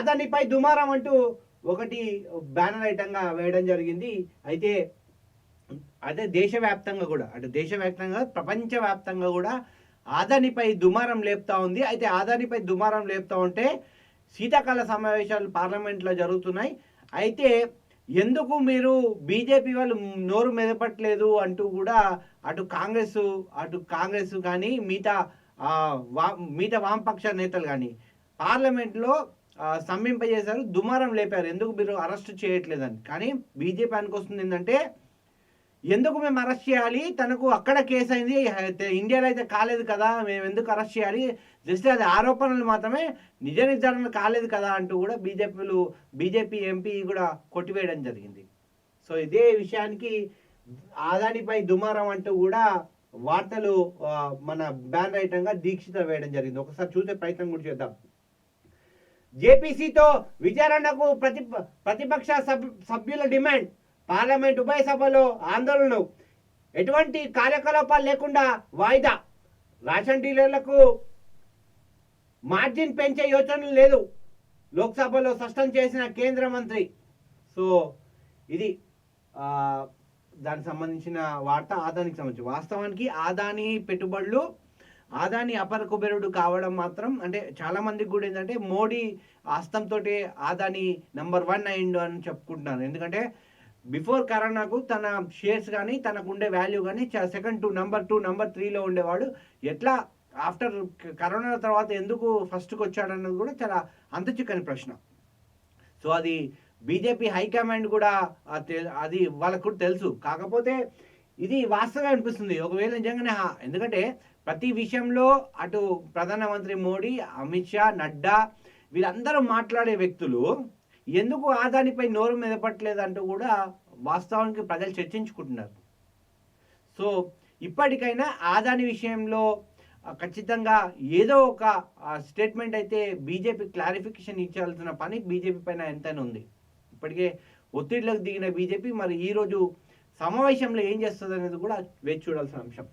ఆదానిపై దుమారం అంటూ ఒకటి బ్యానర్ ఐటంగా వేయడం జరిగింది. అయితే అదే దేశవ్యాప్తంగా కూడా, అంటే దేశవ్యాప్తంగా ప్రపంచవ్యాప్తంగా కూడా ఆదానిపై దుమారం లేపుతా ఉంది. అయితే ఆదానిపై దుమారం లేపుతా ఉంటే శీతాకాల సమావేశాలు పార్లమెంట్లో జరుగుతున్నాయి. అయితే ఎందుకు మీరు బీజేపీ వాళ్ళు నోరు మెదపట్లేదు అంటూ కూడా అటు కాంగ్రెస్ కానీ మిగతా వామపక్ష నేతలు కానీ పార్లమెంట్లో స్తంభింపజేశారు, దుమారం లేపారు. ఎందుకు మీరు అరెస్ట్ చేయట్లేదని. కానీ బీజేపీ అనుకొస్తుంది ఏంటంటే, ఎందుకు మేము అరెస్ట్ చేయాలి, తనకు అక్కడ కేసు అయింది, ఇండియాలో అయితే కాలేదు కదా, మేము ఎందుకు అరెస్ట్ చేయాలి, జస్ట్ అది ఆరోపణలు మాత్రమే, నిజ నిర్ధారణ కాలేదు కదా అంటూ కూడా బీజేపీ ఎంపీ కూడా కొట్టివేయడం జరిగింది. సో ఇదే విషయానికి ఆదానిపై దుమారం అంటూ కూడా వార్తలు మన బ్యాన్ రైటంగా దీక్షిత వేయడం జరిగింది. ఒకసారి చూసే ప్రయత్నం కూడా చేద్దాం. జేపీసీతో విచారణకు ప్రతిపక్ష సభ్యుల డిమాండ్, పార్లమెంట్ ఉభయ సభలో ఆందోళనలు, ఎటువంటి కార్యకలాపాలు లేకుండా వాయిదా, రేషన్ డీలర్లకు మార్జిన్ పెంచే యోచన లేదు, లోక్సభలో స్పష్టం చేసిన కేంద్ర మంత్రి. సో ఇది దానికి సంబంధించిన వార్త. ఆదానికి సంబంధించి వాస్తవానికి ఆదాని పెట్టుబడులు, ఆదాని అపర కుబేరుడు కావడం మాత్రం, అంటే చాలా మందికి కూడా ఏంటంటే మోడీ హస్తంతో ఆదాని నంబర్ 1 అయిండు అని చెప్పుకుంటున్నాను. ఎందుకంటే బిఫోర్ కరోనాకు తన షేర్స్ కానీ తనకు ఉండే వాల్యూ కానీ సెకండ్ నంబర్ 2 నంబర్ 3లో ఉండేవాడు. ఎట్లా ఆఫ్టర్ కరోనా తర్వాత ఎందుకు ఫస్ట్కి వచ్చాడన్నది కూడా చాలా అంతుచిక్కని ప్రశ్న. సో అది బీజేపీ హైకమాండ్ కూడా అది వాళ్ళకు కూడా తెలుసు. కాకపోతే ఇది వాస్తవం అనిపిస్తుంది ఒకవేళ నిజంగానే, ఎందుకంటే ప్రతి విషయంలో అటు ప్రధానమంత్రి మోడీ, అమిత్ షా, నడ్డా వీళ్ళందరూ మాట్లాడే వ్యక్తులు ఎందుకు ఆదానిపై నోరు మెదపట్లేదంటూ కూడా వాస్తవానికి ప్రజలు చర్చించుకుంటున్నారు. సో ఇప్పటికైనా ఆదాని విషయంలో ఖచ్చితంగా ఏదో ఒక స్టేట్మెంట్ అయితే బీజేపీ క్లారిఫికేషన్ ఇచ్చాల్సిన పని బీజేపీ పైన ఎంతైనా ఉంది. ఇప్పటికే ఒత్తిడిలోకి దిగిన బీజేపీ మరి ఈరోజు సమావేశంలో ఏం చేస్తుంది అనేది కూడా వేచి చూడాల్సిన అంశం.